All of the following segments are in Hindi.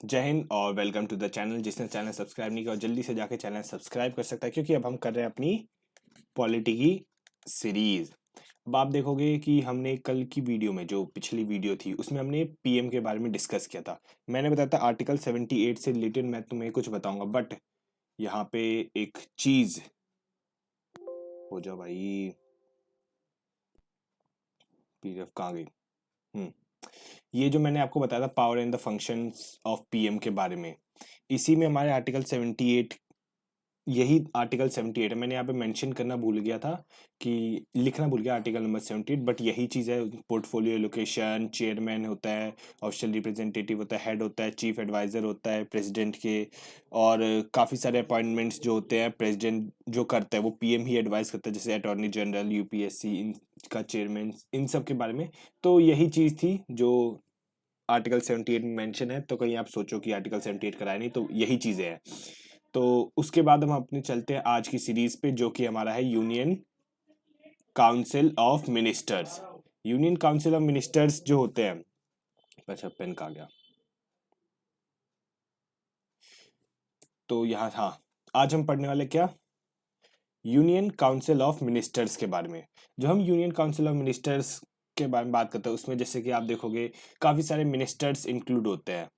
जय हिंद और वेलकम टू द चैनल। जिसने चैनल सब्सक्राइब नहीं किया और जल्दी से जाके चैनल सब्सक्राइब कर सकता है, क्योंकि अब हम कर रहे हैं अपनी पॉलिटी की सीरीज। अब आप देखोगे कि हमने कल की वीडियो में, जो पिछली वीडियो थी, उसमें हमने पीएम के बारे में डिस्कस किया था। मैंने बताया था आर्टिकल 78 से रिलेटेड मैं तुम्हें कुछ बताऊंगा, बट यहाँ पे एक चीज हो जाओ भाई। पीडीएफ कहाँ गई? हम्म ये जो मैंने आपको बताया था power and the functions of PM के बारे में, इसी में हमारे आर्टिकल 78, यही आर्टिकल 78 है। मैंने यहाँ पे मेंशन करना भूल गया था, कि लिखना भूल गया आर्टिकल नंबर 78, बट यही चीज़ है। पोर्टफोलियो एलोकेशन, चेयरमैन होता है, ऑफिशियल रिप्रेजेंटेटिव होता है, हेड होता है, चीफ एडवाइजर होता है प्रेसिडेंट के, और काफ़ी सारे अपॉइंटमेंट्स जो होते हैं प्रेसिडेंट जो करता है वो पीएम ही एडवाइस करता है, जैसे अटॉर्नी जनरल, यूपीएससी, इनका चेयरमैन, इन सब के बारे में। तो यही चीज़ थी जो आर्टिकल 78 में मेंशन है। तो कहीं आप सोचो कि आर्टिकल 78 कराया नहीं, तो यही चीज़ें हैं। तो उसके बाद हम अपने चलते हैं आज की सीरीज पे, जो कि हमारा है union council of ministers. Union council of ministers जो होते हैं, अच्छा पेन कहाँ गया? तो यहाँ, हाँ, आज हम पढ़ने वाले क्या, यूनियन काउंसिल ऑफ मिनिस्टर्स के बारे में। जो हम यूनियन काउंसिल ऑफ मिनिस्टर्स के बारे में बात करते हैं, उसमें जैसे कि आप देखोगे काफ़ी सारे मिनिस्टर्स इंक्लूड होते हैं।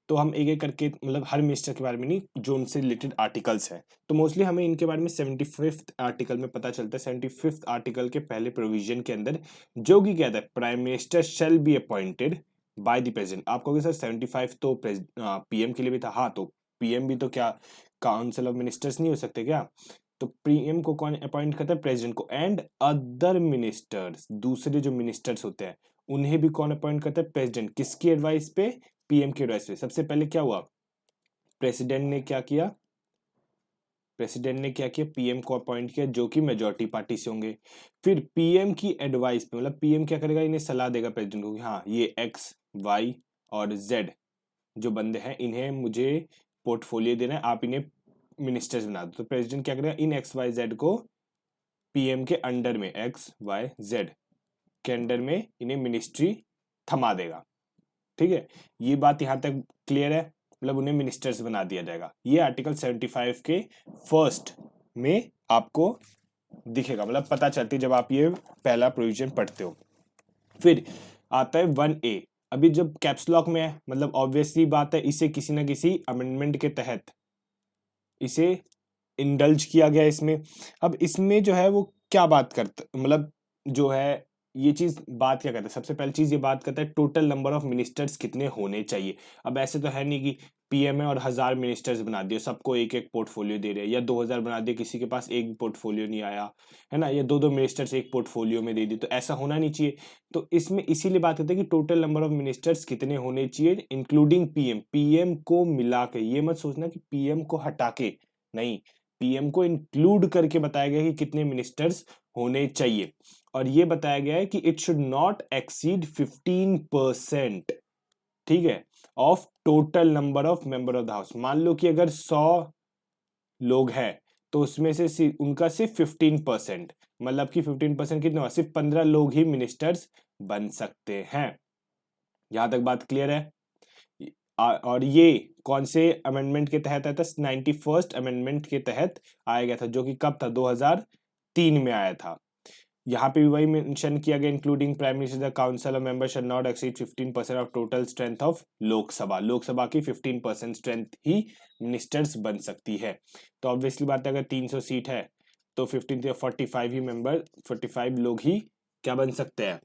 तो हम एक एक करके, मतलब हर मिनिस्टर के बारे में नहीं, जो उनसे रिलेटेड आर्टिकल्स हैं, तो मोस्टली हमें इनके बारे में 75th आर्टिकल में पता चलता है। 75th आर्टिकल के पहले प्रोविजन के अंदर जो कि कहता है prime minister shall be appointed by the president. आप कहोगे सर 75 तो पीएम के लिए भी था। हाँ, तो पीएम भी तो क्या काउंसिल ऑफ मिनिस्टर्स नहीं हो सकते क्या? तो पीएम को कौन अपॉइंट करता है? प्रेसिडेंट को। एंड अदर मिनिस्टर्स, दूसरे जो मिनिस्टर्स होते हैं, उन्हें भी कौन अपॉइंट करता है? प्रेसिडेंट। किसकी एडवाइस पे? पीएम की एडवाइस पे। सबसे पहले क्या हुआ, प्रेसिडेंट ने क्या किया? प्रेसिडेंट ने क्या किया? पीएम को अपॉइंट किया, जो कि मेजोरिटी पार्टी से होंगे। फिर पीएम की एडवाइस पे, मतलब पीएम क्या करेगा, इन्हें सलाह देगा प्रेसिडेंट को कि हाँ, ये एक्स, वाई और जेड जो बंदे हैं, इन्हें मुझे पोर्टफोलियो देना है, आप इन्हें मिनिस्टर्स बना दो। तो प्रेसिडेंट क्या करेगा, इन एक्स वाई जेड को पीएम के अंडर में, एक्स वाई जेड के अंडर में इन्हें मिनिस्ट्री थमा देगा। ठीक है, ये बात यहां तक क्लियर है? मतलब उन्हें मिनिस्टर्स बना दिया जाएगा। ये आर्टिकल 75 के फर्स्ट में आपको दिखेगा, मतलब पता चलती है जब आप ये पहला प्रोविजन पढ़ते हो। फिर आता है 1A। अभी जब कैप्स लॉक में है, मतलब ऑब्वियसली बात है, इसे किसी ना किसी अमेंडमेंट के तहत इसे इंडल्ज किया गया इसमें। अब इसमें जो है वो क्या बात करता, मतलब जो है ये चीज बात क्या करता है, सबसे पहली चीज ये बात करता है टोटल नंबर ऑफ मिनिस्टर्स कितने होने चाहिए। अब ऐसे तो है नहीं कि पीएम है और 1000 मिनिस्टर्स बना दिए, सबको एक एक पोर्टफोलियो दे रहे हैं, या 2000 बना दिए, किसी के पास एक पोर्टफोलियो नहीं आया, है ना, या दो दो मिनिस्टर्स एक पोर्टफोलियो में दे दी, तो ऐसा होना नहीं चाहिए। तो इसमें इसीलिए बात करते हैं कि टोटल नंबर ऑफ मिनिस्टर्स कितने होने चाहिए, इंक्लूडिंग पीएम। पीएम को मिला के, ये मत सोचना कि पीएम को हटा के, नहीं, पीएम को इंक्लूड करके बताया गया कि कितने मिनिस्टर्स होने चाहिए। और ये बताया गया है कि इट शुड नॉट एक्सीड 15%, ठीक है, of total number of member of the house. मान लो कि अगर 100 लोग हैं, तो उसमें से उनका सिर्फ 15%, मतलब कि 15% कितने हुआ, सिर्फ 15 लोग ही मिनिस्टर्स बन सकते हैं। यहां तक बात क्लियर है? और ये कौन से अमेंडमेंट के तहत आया था? 91st अमेंडमेंट के तहत आया गया था, जो कि कब था? 2003 में आया था। यहाँ पे भी वही मेंशन किया गया, including prime minister, the council of member shall not exceed 15% of total strength of Lok Sabha. Lok Sabha की 15% स्ट्रेंथ ही मिनिस्टर्स बन सकती है। तो ऑब्वियसली बात है, अगर 300 सीट है तो 15 45 ही मेंबर, 45 लोग ही क्या बन सकते हैं,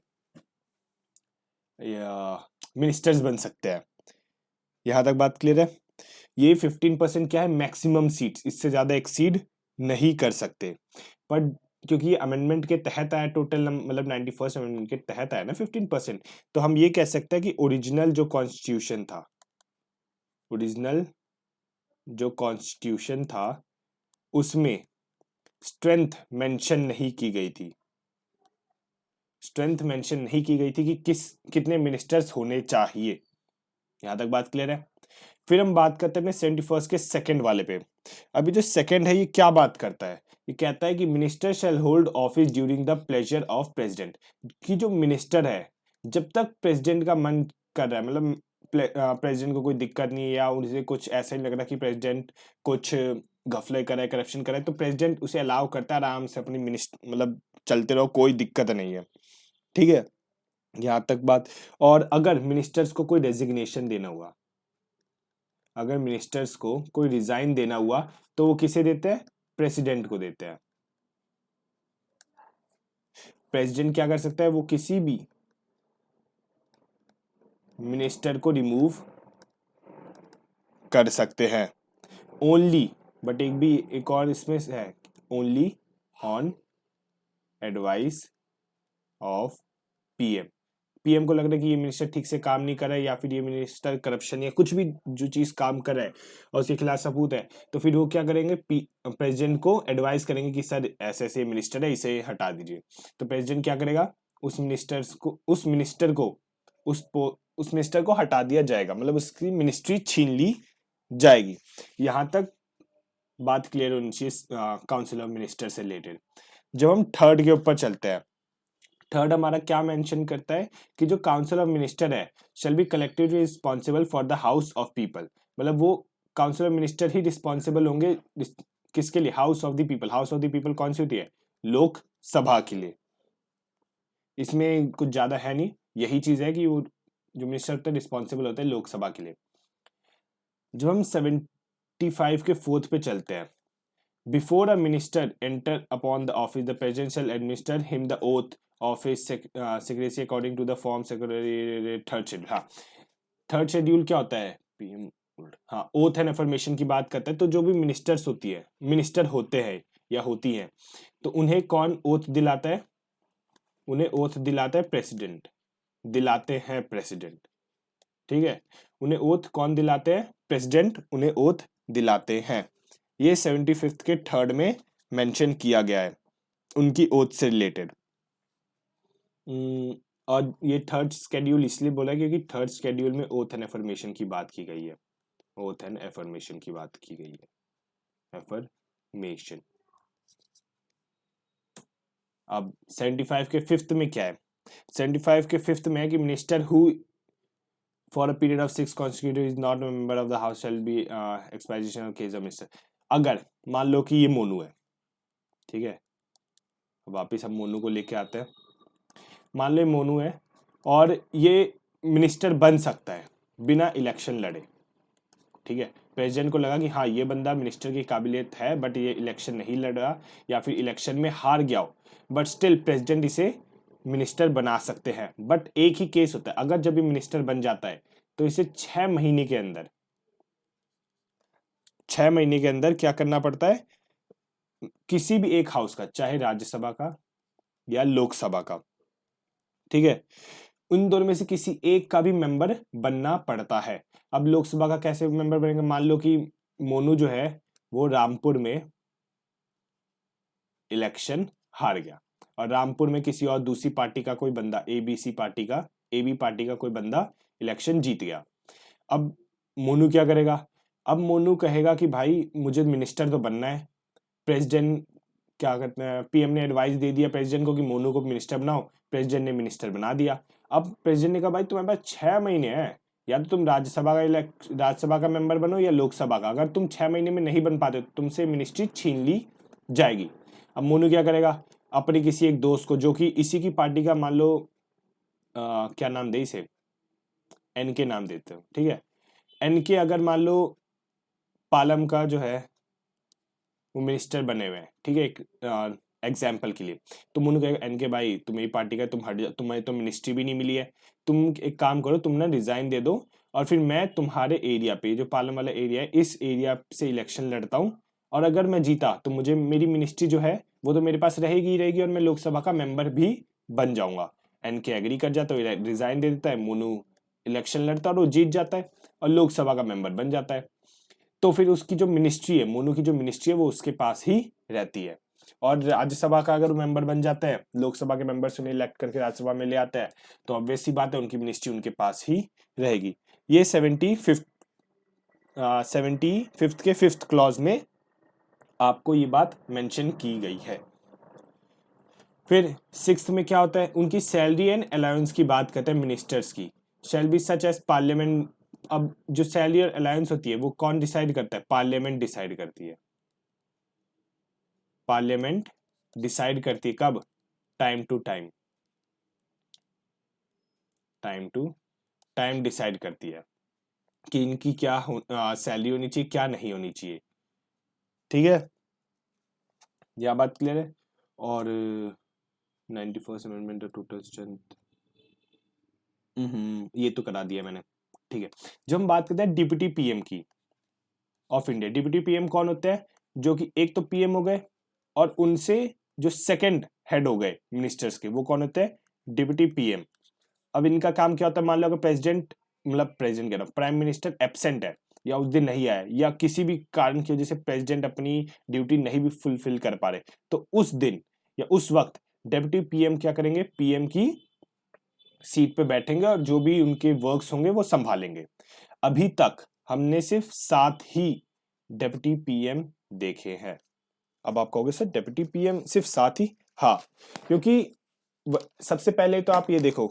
मिनिस्टर्स बन सकते हैं। यहाँ तक बात क्लियर है? ये 15% क्या है, मैक्सिमम सीट्स, इससे ज्यादा एक्सीड नहीं कर सकते। पर क्योंकि ये अमेंडमेंट के तहत आया, टोटल मतलब 91st अमेंडमेंट के तहत आया ना 15%, तो हम ये कह सकते हैं कि ओरिजिनल जो कॉन्स्टिट्यूशन था, ओरिजिनल जो कॉन्स्टिट्यूशन था, उसमें स्ट्रेंथ मेंशन नहीं की गई थी। स्ट्रेंथ मेंशन नहीं की गई थी कि कितने मिनिस्टर्स होने चाहिए। यहां तक बात क्लियर है? फिर हम बात करते हैं 71st के सेकंड वाले पे। अभी जो सेकंड है, ये क्या बात करता है? ये कहता है कि minister shall hold office during the pleasure of president. कि जो मिनिस्टर है, जब तक प्रेसिडेंट का मन कर रहा है, मतलब प्रेसिडेंट को कोई दिक्कत नहीं है या उनसे कुछ ऐसा नहीं लग रहा कि प्रेसिडेंट कुछ घपले करे, करप्शन करे, तो प्रेसिडेंट उसे अलाउ करता है आराम से अपनी मिनिस्टर मतलब चलते रहो, कोई दिक्कत नहीं है। ठीक है, यहाँ तक बात। और अगर मिनिस्टर्स को कोई रेजिग्नेशन देना हुआ, अगर मिनिस्टर्स को कोई रिजाइन देना हुआ तो वो किसे देते हैं? प्रेसिडेंट को देते हैं। प्रेसिडेंट क्या कर सकता है? वो किसी भी मिनिस्टर को रिमूव कर सकते हैं ओनली, बट एक और इसमें है, only on advice of PM. PM को लग रहा है कि ये मिनिस्टर ठीक से काम नहीं कर रहा है या फिर ये मिनिस्टर करप्शन या कुछ भी जो चीज काम कर रहा है और उसके खिलाफ सबूत है, तो फिर वो क्या करेंगे? प्रेसिडेंट को एडवाइस करेंगे कि सर ऐसे ऐसे मिनिस्टर है, इसे हटा दीजिए। तो प्रेसिडेंट क्या करेगा? उस मिनिस्टर को उस मिनिस्टर को हटा दिया जाएगा, मतलब उसकी मिनिस्ट्री छीन ली जाएगी। यहां तक बात क्लियर होनी चाहिए काउंसिल ऑफ मिनिस्टर से रिलेटेड। जब हम थर्ड के ऊपर चलते हैं, थर्ड हमारा क्या मेंशन करता है कि जो काउंसिल ऑफ मिनिस्टर है shall be collectively responsible for the house of people. मतलब वो council of minister he responsible होंगे किसके लिए? House of the people. House of the people कौन सी होती है? लोक सभा के लिए। इसमें कुछ ज्यादा है नहीं, यही चीज है कि वो जो मिनिस्टर होते हैं रिस्पॉन्सिबल होते हैं लोकसभा के लिए। जब हम 75 के फोर्थ पे चलते हैं, before a minister enter upon the office the president shall administer him the oath of his secrecy according to the form secretary third schedule. हाँ, थर्ड शेड्यूल क्या होता है? पीएम। हाँ, ओथ एंड अफर्मेशन की बात करता है। तो जो भी मिनिस्टर होते हैं या होती हैं, तो उन्हें कौन ओथ दिलाता है? उन्हें ओथ दिलाता है प्रेसिडेंट, दिलाते हैं प्रेसिडेंट। ठीक है, उन्हें ओथ कौन दिलाते हैं? प्रेसिडेंट उन्हें ओथ दिलाते हैं। ये 75 के थर्ड में मेंशन किया गया है उनकी ओथ से रिलेटेड। और ये थर्ड शेड्यूल इसलिए बोला क्योंकि थर्ड शेड्यूल में ओथ एंड एफर्मेशन की बात की गई है। ओथ एंड एफर्मेशन की बात की गई है, एफर्मेशन। अब 75 के फिफ्थ में क्या है? 75 के फिफ्थ में है कि minister who for a period of 6 consecutive is not a member of the house shall be expiration of case of minister. अगर मान लो कि ये मोनू है, ठीक है, वापिस हम मोनू को लेके आते हैं। मान लो ये मोनू है और ये मिनिस्टर बन सकता है बिना इलेक्शन लड़े। ठीक है, प्रेसिडेंट को लगा कि हाँ ये बंदा मिनिस्टर की काबिलियत है बट ये इलेक्शन नहीं लड़ रहा या फिर इलेक्शन में हार गया हो, बट स्टिल प्रेसिडेंट इसे मिनिस्टर बना सकते हैं। बट एक ही केस होता है, अगर जब ये मिनिस्टर बन जाता है तो इसे 6 महीने के अंदर 6 महीने के अंदर क्या करना पड़ता है? किसी भी एक हाउस का, चाहे राज्यसभा का या लोकसभा का, ठीक है, उन दोनों में से किसी एक का भी मेंबर बनना पड़ता है। अब लोकसभा का कैसे मेंबर बनेंगे? मान लो कि मोनू जो है वो रामपुर में इलेक्शन हार गया और रामपुर में किसी और दूसरी पार्टी का कोई बंदा, एबी पार्टी का कोई बंदा इलेक्शन जीत गया। अब मोनू क्या करेगा? अब मोनू कहेगा कि भाई मुझे मिनिस्टर तो बनना है। प्रेसिडेंट क्या कहते हैं, पीएम ने एडवाइस दे दिया प्रेसिडेंट को कि मोनू को मिनिस्टर बनाओ, प्रेसिडेंट ने मिनिस्टर बना दिया। अब प्रेसिडेंट ने कहा भाई तुम्हारे पास 6 महीने हैं, या तो तुम राज्यसभा का मेंबर बनो या लोकसभा का। अगर तुम 6 महीने में नहीं बन पाते तो तुमसे मिनिस्ट्री छीन ली जाएगी। अब मोनू क्या करेगा? अपने किसी एक दोस्त को जो कि इसी की पार्टी का, मान लो क्या नाम दे इसे, एनके नाम देते हो, ठीक है, एनके अगर मान लो पालम का जो है वो मिनिस्टर बने हुए हैं, ठीक है, एक एग्जाम्पल के लिए, तो मोनू कहेगा एनके भाई तुम्हें पार्टी का, तुम हट जा, तुम्हें तो मिनिस्ट्री भी नहीं मिली है, तुम एक काम करो, तुम ना रिजाइन दे दो और फिर मैं तुम्हारे एरिया पे, जो पालम वाला एरिया है, इस एरिया से इलेक्शन लड़ता हूँ और अगर मैं जीता तो मुझे मेरी मिनिस्ट्री जो है वो तो मेरे पास रहेगी ही रहेगी और मैं लोकसभा का मेंबर भी बन जाऊंगा। एनके एग्री कर जाता है, रिजाइन दे देता है, मोनू इलेक्शन लड़ता है और वो जीत जाता है और लोकसभा का मेंबर बन जाता है। तो फिर उसकी जो मिनिस्ट्री है, मोनू की जो मिनिस्ट्री है वो उसके पास ही रहती है। और राज्यसभा का अगर मेंबर बन जाता है, लोकसभा के मेंबर से उन्हें इलेक्ट करके राज्यसभा में ले आता है, तो ऑब्वियस सी बात है उनकी मिनिस्ट्री उनके पास ही रहेगी। ये 75 के फिफ्थ क्लॉज में आपको ये बात मेंशन की गई है। फिर सिक्स्थ में क्या होता है? उनकी सैलरी एंड अलाउंस की बात करते हैं मिनिस्टर्स की। Shall be such as parliament अब जो सेल्युलर अलायंस होती है वो कौन डिसाइड करता है? पार्लियामेंट डिसाइड करती है। पार्लियामेंट डिसाइड करती है कब? Time to time, time to time decide करती है कि इनकी क्या सैलरी होनी चाहिए, क्या नहीं होनी चाहिए। ठीक है, यह बात क्लियर है। और 91st अमेंडमेंट टोटल स्ट्रेंथ, ये तो करा दिया मैंने। ठीक है, जब हम बात करते हैं डिप्टी पीएम की ऑफ इंडिया, डिप्टी पीएम कौन होते हैं? जो कि एक तो पीएम हो गए और उनसे जो सेकंड हेड हो गए मिनिस्टर्स के, वो कौन होते हैं? Deputy PM. अब इनका काम क्या होता है? मान लो अगर प्रेसिडेंट, मतलब प्रेसिडेंट कह रहा हूं, प्राइम मिनिस्टर एब्सेंट है या उस दिन नहीं आया या किसी भी कारण की वजह से प्रेसिडेंट अपनी ड्यूटी नहीं भी फुलफिल कर पा रहे, तो उस दिन या उस वक्त डेप्यूटी पीएम क्या करेंगे? पीएम की सीट पे बैठेंगे और जो भी उनके वर्क्स होंगे वो संभालेंगे। अभी तक हमने सिर्फ 7 ही डेप्यूटी पीएम देखे हैं। अब आप कहोगे सर डेप्यूटी पीएम सिर्फ 7 ही? हाँ, क्योंकि सबसे पहले तो आप ये देखो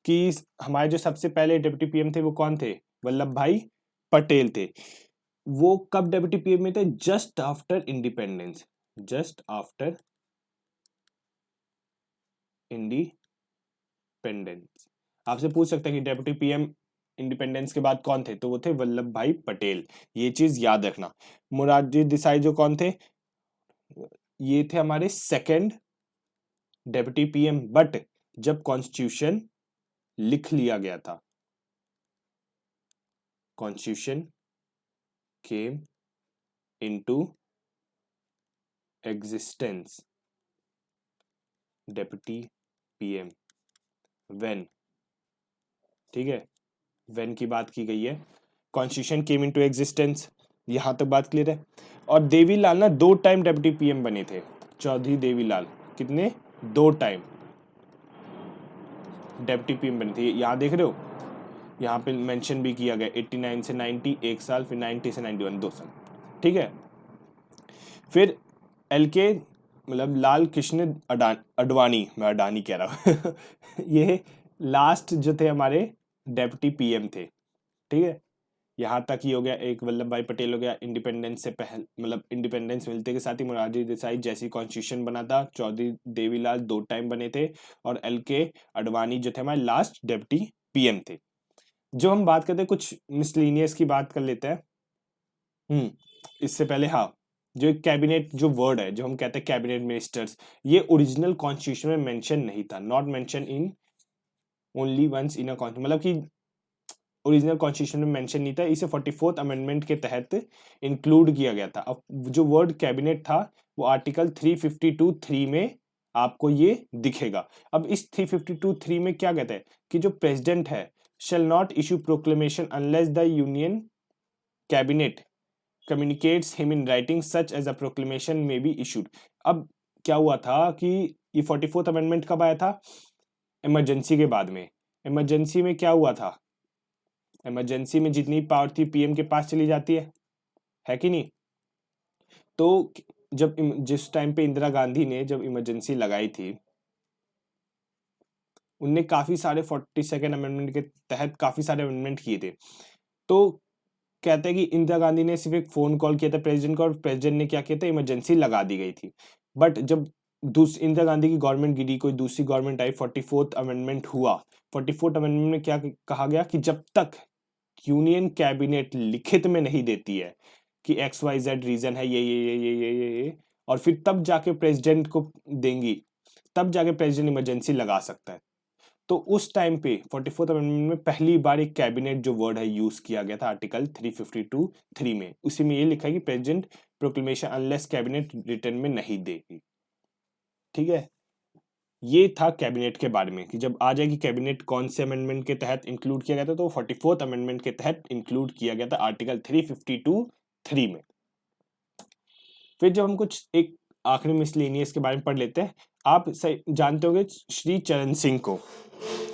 कि हमारे जो सबसे पहले डेप्यूटी पीएम थे वो कौन थे? वल्लभ भाई पटेल थे। वो कब डेप्यूटी पीएम में थे? Just after independence, just after independence. आपसे पूछ सकते हैं कि डेप्यूटी पीएम इंडिपेंडेंस के बाद कौन थे, तो वो थे वल्लभ भाई पटेल। ये चीज याद रखना। मोरारजी देसाई जो कौन थे? ये थे हमारे सेकंड डेप्यूटी पीएम, बट जब कॉन्स्टिट्यूशन लिख लिया गया था, constitution came into existence, deputy PM when, ठीक है, व्हेन की बात की गई है, कॉन्स्टिट्यूशन केम इनटू एग्जिस्टेंस, यहां तक बात क्लियर है। और देवीलाल ना 2 टाइम डेप्यूटी पीएम बने थे, चौधरी देवीलाल। कितने? 2 टाइम डेप्यूटी पीएम बने थे। यहां देख रहे हो, यहाँ पे मेंशन भी किया गया 89 से 90 1 साल, फिर 90 से 91 2 साल। ठीक है, फिर एलके मतलब लाल कृष्ण अडवाणी, मैं अडानी कह रहा हूँ ये लास्ट जो थे हमारे डेप्यूटी पीएम थे। ठीक है, यहाँ तक ही हो गया। एक वल्लभ भाई पटेल हो गया, इंडिपेंडेंस से पहले, मतलब इंडिपेंडेंस मिलते के साथ ही मोरारजी देसाई जैसी कॉन्स्टिट्यूशन बना था, चौधरी देवीलाल 2 टाइम बने थे, और एलके अडवाणी जो थे हमारे लास्ट डेप्यूटी पीएम थे। जो हम बात करते हैं कुछ मिसलिनियस की बात कर लेते हैं। इससे पहले हाँ, जो कैबिनेट जो वर्ड है, जो हम कहते हैं कैबिनेट मिनिस्टर्स, ये ओरिजिनल कॉन्स्टिट्यूशन में मेंशन नहीं था, not mention in only once in a constitution, मतलब कि ओरिजिनल कॉन्स्टिट्यूशन में मेंशन नहीं था, इसे 44th अमेंडमेंट के तहत इंक्लूड किया गया था। अब जो वर्ड कैबिनेट था वो आर्टिकल 352(3) में आपको ये दिखेगा। अब इस 352(3) में क्या कहता है कि जो प्रेसिडेंट है shall not issue proclamation unless the union cabinet communicates him in writing such as a proclamation may be issued। अब क्या हुआ था कि ये 44th अमेंडमेंट कब आया था? इमरजेंसी के बाद में। इमरजेंसी में क्या हुआ था? इमरजेंसी में जितनी पावर थी पीएम के पास चली जाती है कि नहीं? तो जब जिस टाइम पे इंदिरा गांधी ने जब इमरजेंसी लगाई थी, उनने काफी सारे 42nd अमेंडमेंट के तहत काफी सारे अमेंडमेंट किए थे। तो कहते हैं कि इंदिरा गांधी ने सिर्फ एक फोन कॉल किया था प्रेसिडेंट को, और प्रेसिडेंट ने क्या किया था? इमरजेंसी लगा दी गई थी। बट जब इंदिरा गांधी की गवर्नमेंट गिरी, कोई दूसरी गवर्नमेंट आई, 44th अमेंडमेंट हुआ। 44th अमेंडमेंट में क्या कहा गया कि जब तक यूनियन कैबिनेट लिखित में नहीं देती है कि XYZ रीजन है, ये, और फिर तब जाके प्रेसिडेंट को देंगी, तब जाके प्रेसिडेंट इमरजेंसी लगा सकता है। तो उस टाइम पे 44th अमेंडमेंट में पहली बार एक कैबिनेट जो वर्ड है यूज किया गया था आर्टिकल 352(3) में। उसी में ये लिखा है कि president proclamation unless cabinet return में नहीं देगी। ठीक है, ये था कैबिनेट के बारे में कि जब आ जाएगी कैबिनेट कौन से अमेंडमेंट के तहत इंक्लूड किया गया था, तो 44th अमेंडमेंट के तहत इंक्लूड किया गया था आर्टिकल 352(3) में। फिर जब हम कुछ एक आखिरी मिसलेनियस के बारे में पढ़ लेते हैं। आप जानते होंगे श्री चरण सिंह को,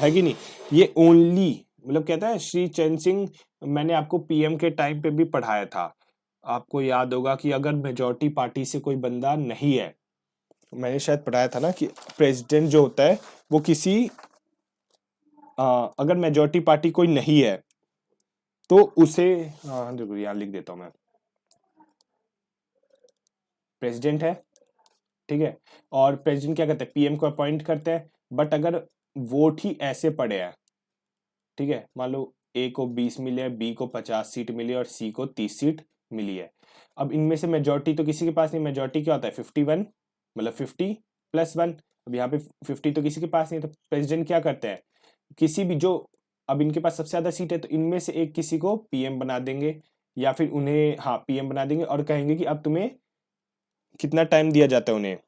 है कि नहीं? ये ओनली, मतलब कहता है श्री चरण सिंह, मैंने आपको पीएम के टाइम पे भी पढ़ाया था। आपको याद होगा कि अगर मेजॉरिटी पार्टी से कोई बंदा नहीं है, मैंने शायद पढ़ाया था ना कि प्रेसिडेंट जो होता है वो किसी अगर मेजॉरिटी पार्टी कोई नहीं है तो उसे देखो यहाँ लिख देता हूँ मैं, प्रेसिडेंट है, ठीक है, और प्रेसिडेंट क्या करते हैं, पीएम को अपॉइंट करते हैं, बट अगर वोट ही ऐसे पड़े हैं, ठीक है, मान लो ए को 20 मिले हैं, बी को 50 सीट मिली है और सी को 30 सीट मिली है। अब इनमें से मेजोरिटी तो किसी के पास नहीं, मेजोरिटी क्या होता है 51, मतलब 50 + 1। अब यहाँ पे 50 तो किसी के पास नहीं, तो प्रेसिडेंट क्या करते हैं, किसी भी जो, अब इनके पास सबसे ज्यादा सीट है तो इनमें से एक किसी को पीएम बना देंगे, या फिर उन्हें हाँ पीएम बना देंगे और कहेंगे कि अब तुम्हें कितना टाइम दिया जाता है, उन्हें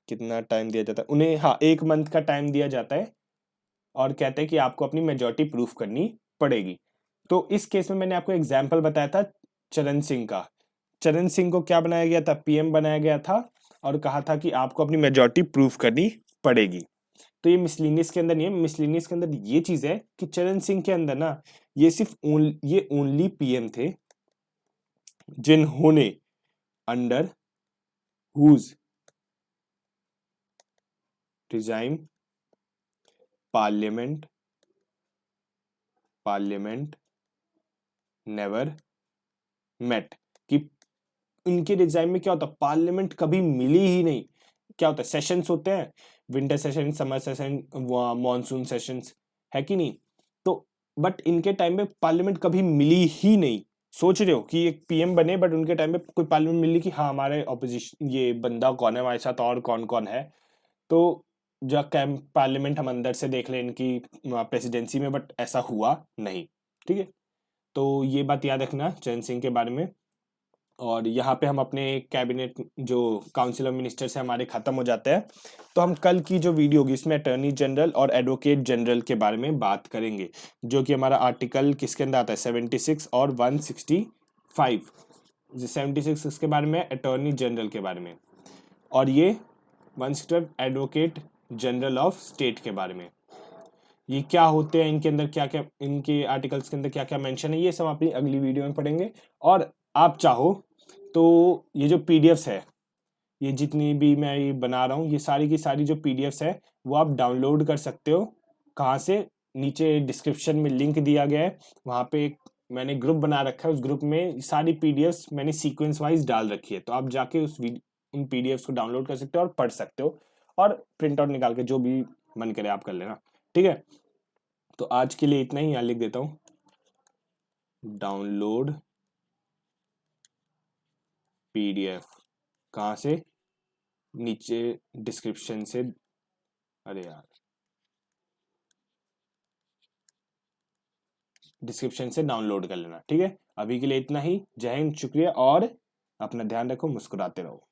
कितना टाइम दिया जाता है, उन्हें हाँ 1 मंथ का टाइम दिया जाता है, और कहते हैं कि आपको अपनी मेजोरिटी प्रूफ करनी पड़ेगी। तो इस केस में मैंने आपको एग्जाम्पल बताया था चरण सिंह का। चरण सिंह को क्या बनाया गया था, पीएम बनाया गया था, और कहा था कि आपको अपनी मेजोरिटी प्रूफ करनी पड़ेगी। तो ये मिसलिनियस के अंदर नहीं है, मिसलिनियस के अंदर ये चीज है कि चरण सिंह के अंदर ना, ये सिर्फ ये ओनली पीएम थे जिन्होंने under whose regime parliament parliament never met, कि इनके डिजाइन में क्या होता है, पार्लियामेंट कभी मिली ही नहीं। क्या होता है, सेशंस होते हैं, winter session, summer session, monsoon sessions, है कि नहीं। तो बट इनके टाइम में पार्लियामेंट कभी मिली ही नहीं। सोच रहे हो कि एक पीएम बने बट उनके टाइम में कोई पार्लियामेंट मिली कि हाँ हमारे ऑपोजिशन ये बंदा कौन है हमारे साथ और कौन कौन है। तो जब कैंप पार्लियामेंट हम अंदर से देख लें इनकी प्रेसिडेंसी में, बट ऐसा हुआ नहीं, ठीक है। तो ये बात याद रखना चरण सिंह के बारे में। और यहाँ पे हम अपने कैबिनेट जो काउंसिल ऑफ मिनिस्टर्स है हमारे खत्म हो जाते हैं। तो हम कल की जो वीडियो होगी इसमें अटॉर्नी जनरल और एडवोकेट जनरल के बारे में बात करेंगे, जो कि हमारा आर्टिकल किसके अंदर आता है 76 और 165। 76 इसके बारे में, अटॉर्नी जनरल के बारे में, और ये 165 एडवोकेट जनरल ऑफ स्टेट के बारे में। ये क्या होते हैं, इनके अंदर क्या क्या, इनके आर्टिकल्स के अंदर क्या क्या मेंशन है, ये सब अपनी अगली वीडियो में पढ़ेंगे। और आप चाहो तो ये जो पीडीएफ्स है, ये जितनी भी मैं ये बना रहा हूँ, ये सारी की सारी जो पीडीएफ्स है वो आप डाउनलोड कर सकते हो। कहाँ से, नीचे डिस्क्रिप्शन में लिंक दिया गया है, वहाँ पे एक मैंने ग्रुप बना रखा है, उस ग्रुप में सारी पीडीएफ्स मैंने सीक्वेंस वाइज डाल रखी है, तो आप जाके उन पीडीएफ्स को डाउनलोड कर सकते हो और पढ़ सकते हो, और प्रिंट आउट निकाल के जो भी मन करे आप कर लेना, ठीक है। तो आज के लिए इतना ही, यहाँ लिख देता हूँ, डाउनलोड पीडीएफ। कहाँ से, नीचे डिस्क्रिप्शन से, अरे यार डिस्क्रिप्शन से डाउनलोड कर लेना, ठीक है। अभी के लिए इतना ही, जय हिंद, शुक्रिया, और अपना ध्यान रखो, मुस्कुराते रहो।